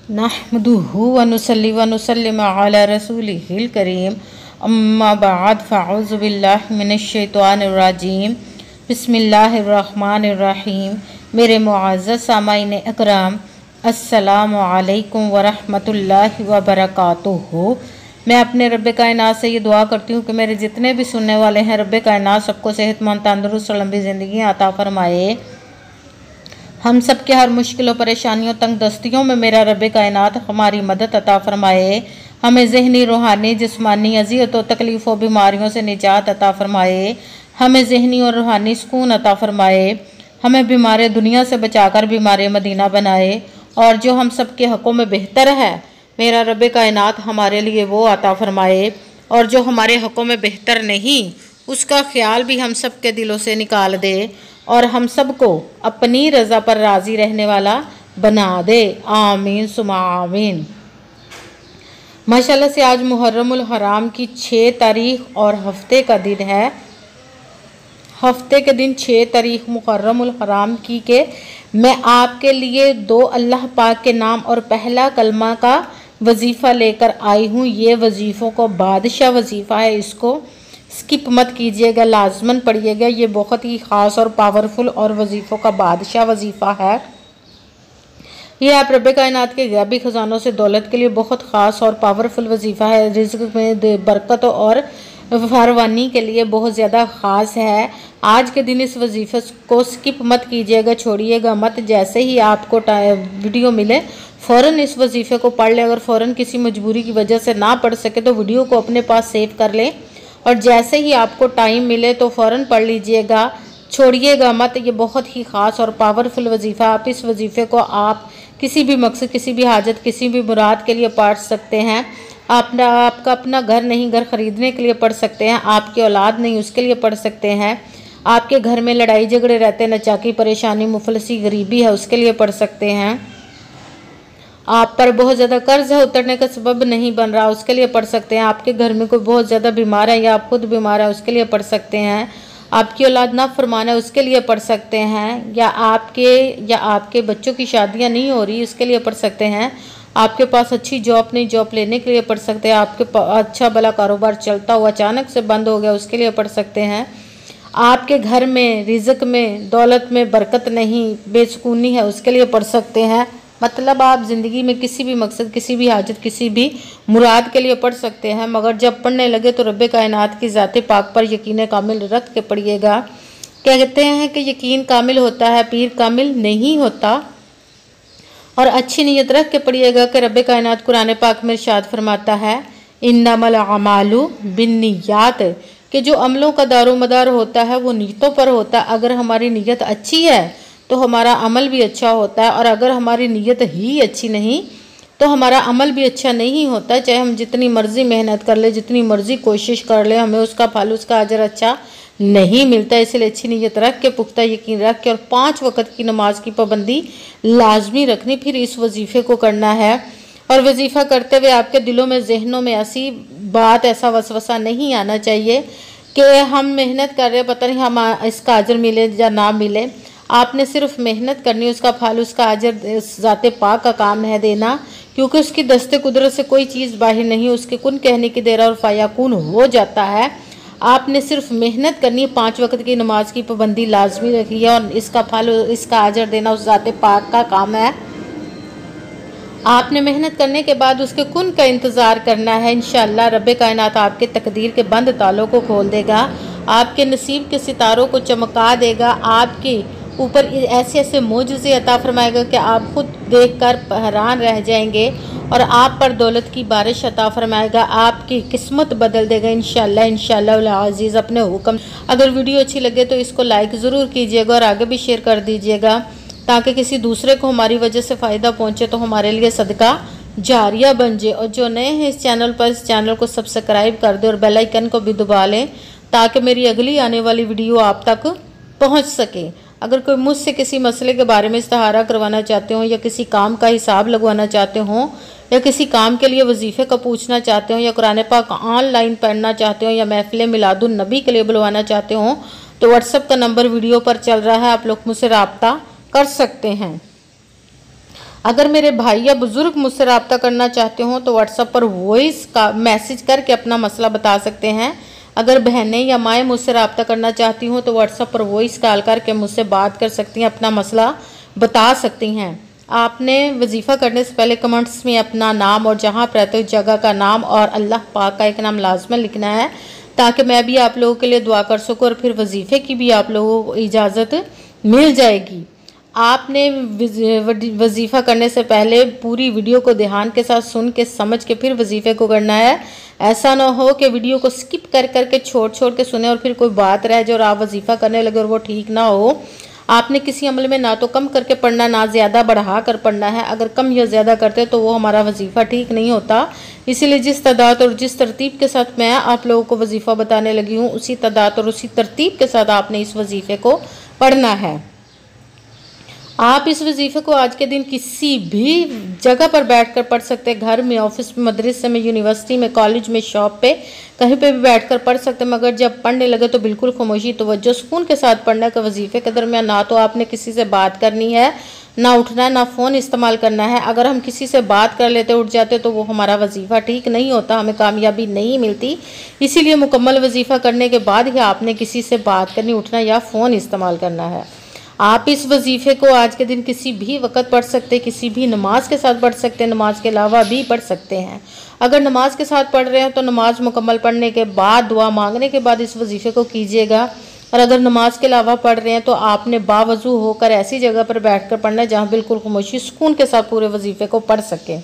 नहमदुहु व नुसल्ली व नुसल्लिम अला रसूलिहिल करीम अम्मा बाद फ़अऊज़ु बिल्लाहि मिनश्शैतानिर रजीम बिस्मिल्लाहिर्रहमानिर्रहीम। मेरे मुअज़्ज़ज़ सामाईन अकराम, अस्सलामु अलैकुम व रहमतुल्लाहि व बरकातुहू। मैं अपने रब्बे कायनात से ये दुआ करती हूँ कि मेरे जितने भी सुनने वाले हैं रब्बे कायनात सबको सेहतमंद तंदुरुस्त लंबी ज़िंदगी अता फरमाए। हम सब के हर मुश्किलों परेशानियों तंग दस्तियों में मेरा रब्बे कायनात हमारी मदद अता फरमाए। हमें ज़हनी रूहानी जिस्मानी अज़ियतों तकलीफ़ों बीमारियों से निजात अता फरमाए। हमें ज़हनी और रूहानी सुकून अता फरमाए। हमें बीमार दुनिया से बचाकर बीमार मदीना बनाए। और जो हम सब के हक़ों में बेहतर है मेरा रब्बे कायनात हमारे लिए वो अता फरमाए। और जो हमारे हक़ों में बेहतर नहीं उसका ख्याल भी हम सब के दिलों से निकाल दे और हम सबको अपनी रज़ा पर राज़ी रहने वाला बना दे। आमीन सुमा आमीन। माशाल्लाह से आज मुहर्रमुल हराम की 6 तारीख और हफ्ते का दिन है। हफ्ते के दिन 6 तारीख मुहर्रमुल हराम की के मैं आपके लिए 2 अल्लाह पाक के नाम और पहला कलमा का वजीफ़ा लेकर आई हूँ। ये वजीफ़ों को बादशाह वजीफ़ा है, इसको स्किप मत कीजिएगा, लाजमन पढ़िएगा। ये बहुत ही ख़ास और पावरफुल और वजीफ़ों का बादशाह वजीफ़ा है। ये आप रब्बे कायनात के गैबी ख़जानों से दौलत के लिए बहुत ख़ास और पावरफुल वजीफ़ा है। रिज़्क़ में बरकत और फरवानी के लिए बहुत ज़्यादा ख़ास है। आज के दिन इस वजीफ़े को स्किप मत कीजिएगा, छोड़िएगा मत। जैसे ही आपको वीडियो मिले फ़ौरन इस वजीफ़े को पढ़ लें। अगर फ़ौरन किसी मजबूरी की वजह से ना पढ़ सके तो वीडियो को अपने पास सेव कर लें और जैसे ही आपको टाइम मिले तो फ़ौरन पढ़ लीजिएगा, छोड़िएगा मत। ये बहुत ही ख़ास और पावरफुल वजीफ़ा। आप इस वजीफ़े को आप किसी भी मकसद, किसी भी हाजत, किसी भी मुराद के लिए पढ़ सकते हैं। आपका अपना घर नहीं, घर ख़रीदने के लिए पढ़ सकते हैं। आपकी औलाद नहीं, उसके लिए पढ़ सकते हैं। आपके घर में लड़ाई झगड़े रहते हैं, नचाकी परेशानी मुफलसी गरीबी है, उसके लिए पढ़ सकते हैं। आप पर बहुत ज़्यादा कर्ज है, उतरने का सबब नहीं बन रहा, उसके लिए पढ़ सकते हैं। आपके घर में कोई बहुत ज़्यादा बीमार है या आप खुद बीमार है, उसके लिए पढ़ सकते हैं। आपकी औलाद ना फरमान है, उसके लिए पढ़ सकते हैं। या आपके बच्चों की शादियां नहीं हो रही, उसके लिए पढ़ सकते हैं। आपके पास अच्छी जॉब नहीं, जॉब लेने के लिए पढ़ सकते हैं। आपके अच्छा भला कारोबार चलता हुआ अचानक से बंद हो गया, उसके लिए पढ़ सकते हैं। आपके घर में रिज़्क़ में दौलत में बरकत नहीं, बेसुकूनी है, उसके लिए पढ़ सकते हैं। मतलब आप ज़िंदगी में किसी भी मकसद, किसी भी हाजत, किसी भी मुराद के लिए पढ़ सकते हैं। मगर जब पढ़ने लगे तो रब्बे कायनात की ज़ात पाक पर यकीन कामिल रख के पढ़िएगा। क्या कहते हैं कि यकीन कामिल होता है, पीर कामिल नहीं होता। और अच्छी नीयत रख के पढ़िएगा कि रब्बे कायनात कुरान पाक में इरशाद फरमाता है इन्नमल अमालु बिन्नियात, कि जो अमलों का दारोमदार होता है वो नीयतों पर होता है। अगर हमारी नीयत अच्छी है तो हमारा अमल भी अच्छा होता है और अगर हमारी नीयत ही अच्छी नहीं तो हमारा अमल भी अच्छा नहीं होता। चाहे हम जितनी मर्ज़ी मेहनत कर ले, जितनी मर्ज़ी कोशिश कर ले, हमें उसका फल, उसका अजर अच्छा नहीं मिलता। इसलिए अच्छी नीयत रख के, पुख्ता यकीन रख के और 5 वक़्त की नमाज की पाबंदी लाजमी रखनी, फिर इस वजीफ़े को करना है। और वजीफ़ा करते हुए आपके दिलों में, जहनों में ऐसी बात, ऐसा वसवसा नहीं आना चाहिए कि हम मेहनत कर रहे, पता नहीं हम इसका अजर मिले या ना मिले। आपने सिर्फ मेहनत करनी, उसका फल, उसका अजर ज़ाते पाक का काम है देना, क्योंकि उसकी दस्ते कुदरत से कोई चीज़ बाहर नहीं, उसके कुन कहने की देर और फ़याकुन हो जाता है। आपने सिर्फ मेहनत करनी है, 5 वक़्त की नमाज की पाबंदी लाजमी रखी है और इसका फल, इसका अजर देना उस ज़ाते पाक का काम है। आपने मेहनत करने के बाद उसके कुन का इंतज़ार करना है। इंशाअल्लाह रब्बे कायनात आपके तकदीर के बंद तालों को खोल देगा, आपके नसीब के सितारों को चमका देगा, आपके ऊपर ऐसे ऐसे मोजज़े अता फरमाएगा कि आप खुद देखकर हैरान रह जाएंगे और आप पर दौलत की बारिश अता फरमाएगा, आपकी किस्मत बदल देगा इंशाअल्लाह। इंशाअल्लाह अज़ीज़ अपने हुक्म। अगर वीडियो अच्छी लगे तो इसको लाइक ज़रूर कीजिएगा और आगे भी शेयर कर दीजिएगा ताकि किसी दूसरे को हमारी वजह से फ़ायदा पहुँचे तो हमारे लिए सदका जारिया बन जाए। और जो नए हैं इस चैनल पर, इस चैनल को सब्सक्राइब कर दें और बेल आइकन को भी दबा लें ताकि मेरी अगली आने वाली वीडियो आप तक पहुँच सके। अगर कोई मुझसे किसी मसले के बारे में इस्तिहारा करवाना चाहते हो या किसी काम का हिसाब लगवाना चाहते हो या किसी काम के लिए वजीफ़े का पूछना चाहते हो या कुरान पाक ऑनलाइन पढ़ना चाहते हो या महफिल मिलादुन नबी के लिए बुलवाना चाहते हो तो व्हाट्सएप का नंबर वीडियो पर चल रहा है, आप लोग मुझसे रब्ता कर सकते हैं। अगर मेरे भाई या बुज़ुर्ग मुझसे रब्ता करना चाहते हो तो व्हाट्सएप पर वॉइस का मैसेज करके अपना मसला बता सकते हैं। अगर बहनें या माएँ मुझसे रब्ता करना चाहती हों तो व्हाट्सएप पर वॉइस कॉल करके मुझसे बात कर सकती हैं, अपना मसला बता सकती हैं। आपने वजीफ़ा करने से पहले कमेंट्स में अपना नाम और जहाँ आप रहते हो जगह का नाम और अल्लाह पाक का एक नाम लाजमन लिखना है, ताकि मैं भी आप लोगों के लिए दुआ कर सकूँ और फिर वजीफ़े की भी आप लोगों को इजाज़त मिल जाएगी। आपने वजीफ़ा करने से पहले पूरी वीडियो को ध्यान के साथ सुन के समझ के फिर वजीफ़े को करना है। ऐसा ना हो कि वीडियो को स्किप कर करके छोड़ के सुने और फिर कोई बात रह जाए और आप वजीफ़ा करने लगे और वो ठीक ना हो। आपने किसी अमल में ना तो कम करके पढ़ना ना ज़्यादा बढ़ा कर पढ़ना है। अगर कम या ज़्यादा करते तो वो हमारा वजीफ़ा ठीक नहीं होता। इसीलिए जिस तादाद और जिस तरतीब के साथ मैं आप लोगों को वजीफ़ा बताने लगी हूँ उसी तादाद और उसी तरतीब के साथ आपने इस वजीफ़े को पढ़ना है। आप इस वजीफ़े को आज के दिन किसी भी जगह पर बैठकर पढ़ सकते हैं, घर में, ऑफिस में, मदरसे में, यूनिवर्सिटी में, कॉलेज में, शॉप पे, कहीं पे भी बैठकर पढ़ सकते हैं। मगर जब पढ़ने लगे तो बिल्कुल खामोशी तवज्जो सुकून के साथ पढ़ना का वजीफ़े के दरमियान ना तो आपने किसी से बात करनी है, ना उठना है, ना फ़ोन इस्तेमाल करना है। अगर हम किसी से बात कर लेते उठ जाते तो वो हमारा वजीफ़ा ठीक नहीं होता, हमें कामयाबी नहीं मिलती। इसीलिए मुकम्मल वजीफ़ा करने के बाद ही आपने किसी से बात करनी, उठना या फ़ोन इस्तेमाल करना है। आप इस वजीफ़े को आज के दिन किसी भी वक्त पढ़ सकते हैं, किसी भी नमाज के साथ पढ़ सकते हैं, नमाज के अलावा भी पढ़ सकते हैं। अगर नमाज के साथ पढ़ रहे हैं तो नमाज मुकम्मल पढ़ने के बाद दुआ मांगने के बाद इस वजीफ़े को कीजिएगा। और अगर नमाज के अलावा पढ़ रहे हैं तो आपने बावजू होकर ऐसी जगह पर बैठ कर पढ़ना है जहाँ बिल्कुल खामोशी सुकून के साथ पूरे वजीफ़े को पढ़ सकें।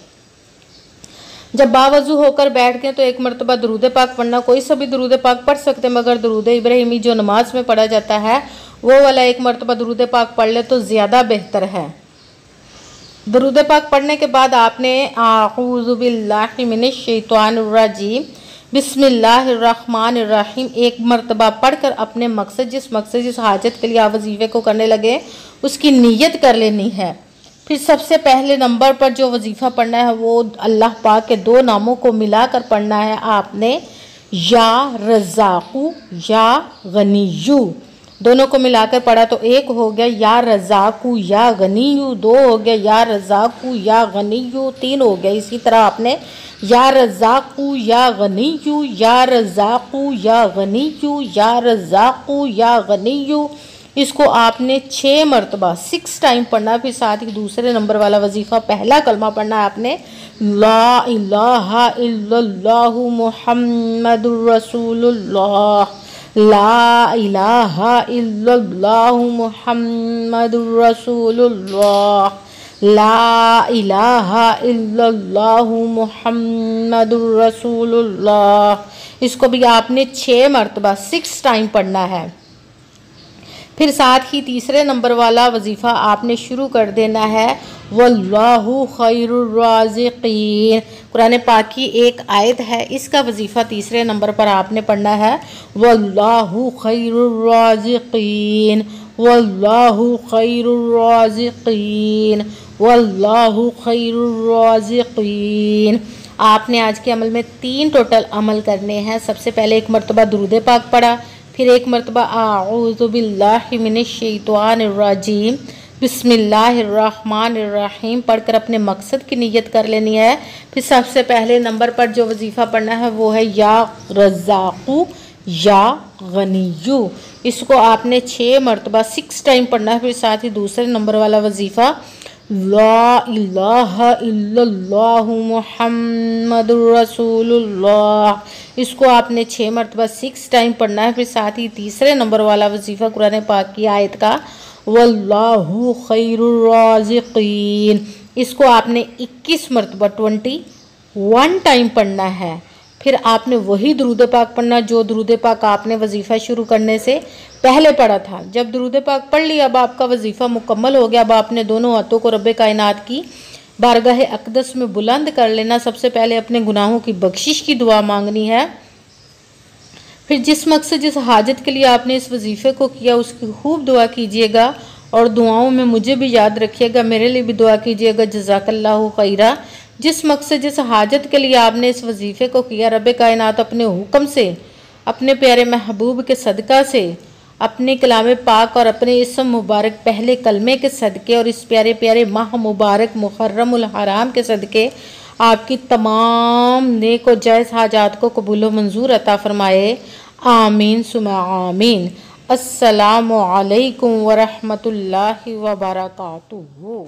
जब बावजू होकर बैठ गए तो एक मरतबा दरूद पाक पढ़ना, कोई सा भी दरूद पाक पढ़ सकते हैं, मगर दरूद इब्राहिमी जो नमाज में पढ़ा जाता है वो वाला एक मरतबा दरूद पाक पढ़ ले तो ज़्यादा बेहतर है। दरूद पाक पढ़ने के बाद आपने आऊज़ु बिल्लाहि मिनश शैतानिर रजीम बिस्मिल्लाहिर्रहमानिर्रहीम एक मरतबा पढ़कर अपने मकसद जिस हाजत के लिए आप वजीफ़े को करने लगे उसकी नीयत कर लेनी है। फिर सबसे पहले नंबर पर जो वजीफ़ा पढ़ना है वो अल्लाह पाक के दो नामों को मिलाकर पढ़ना है आपने, या रज़ाक़ू या गनीयू। दोनों को मिलाकर पढ़ा तो एक हो गया या रज़ाक़ू या गनीयू, दो हो गया या रज़ाक़ू या गनीयू, तीन हो गया। इसी तरह आपने या रज़ाक़ू या गनीयू, या रज़ाक़ू या गनीयू, या रज़ाक़ू या गनीयू, इसको आपने 6 मरतबा 6 टाइम पढ़ना। फिर साथ ही दूसरे नंबर वाला वजीफ़ा पहला कलमा पढ़ना है आपने, ला इलाहा इल्लल्लाहु मुहम्मदुर रसूलुल्लाह, ला इलाहा इल्लल्लाहु मुहम्मदुर रसूलुल्लाह, ला इलाहा इल्लल्लाहु मुहम्मदुर रसूलुल्लाह। इसको भी आपने 6 मरतबा 6 टाइम पढ़ना है। फिर साथ ही तीसरे नंबर वाला वजीफ़ा आपने शुरू कर देना है, वल्लाहु खैरुर राज़िक़ीन। कुरान पाक की एक आयत है, इसका वजीफ़ा तीसरे नंबर पर आपने पढ़ना है, वल्लाहु खैरुर राज़िक़ीन, वल्लाहु खैरुर राज़िक़ीन, वल्लाहु खैरुर राज़िक़ीन। आपने आज के अमल में 3 टोटल अमल करने हैं। सबसे पहले एक मरतबा दुरूद पाक पढ़ा, फिर एक मरतबा आऊज़ु बिल्लाहि मिनश शैतानिर रजीम बिस्मिल्लाहिर्रहमानिर्रहीम पढ़कर अपने मकसद की नीयत कर लेनी है। फिर सबसे पहले नंबर पर जो वजीफ़ा पढ़ना है वो है या रज़ाक़ू या गनीयू। इसको आपने 6 मरतबा 6 टाइम पढ़ना है। फिर साथ ही दूसरे नंबर वाला वजीफ़ा ला इलाहा इल्लल्लाहु मुहम्मदुर रसूलुल्लाह, इसको आपने 6 मरतबा 6 टाइम पढ़ना है। फिर साथ ही तीसरे नंबर वाला वजीफ़ा कुरान पाक की आयत का वल्लाहु खैरुर राज़िक़ीन, इसको आपने 21 मरतबा 21 टाइम पढ़ना है। फिर आपने वही दुरूद पाक पढ़ना जो दुरूद पाक आपने वजीफ़ा शुरू करने से पहले पढ़ा था। जब दुरूद पाक पढ़ लिया अब आपका वजीफ़ा मुकम्मल हो गया। अब आपने दोनों हाथों को रब्बे कायनात की बारगाह अक़दस में बुलंद कर लेना। सबसे पहले अपने गुनाहों की बख्शिश की दुआ मांगनी है। फिर जिस मकसद जिस हाजत के लिए आपने इस वजीफ़े को किया उसकी खूब दुआ कीजिएगा और दुआओं में मुझे भी याद रखिएगा, मेरे लिए भी दुआ कीजिएगा। जज़ाकल्लाहु खैरा। जिस मकसद जिस हाजत के लिए आपने इस वजीफ़े को किया रब्बे कायनात अपने हुक्म से अपने प्यारे महबूब के सदका से अपने कलाम पाक और अपने इसम मुबारक पहले कलमे के सदक़े और इस प्यारे प्यारे माह मुबारक मुहर्रमुल हराम के सदक़े आपकी तमाम नेक और जायज़ हाजात को कबूल व मंजूर अता फ़रमाए। आमीन सुमा आमीन। अस्सलामु अलैकुम व रहमतुल्लाहि व बरकातुहू।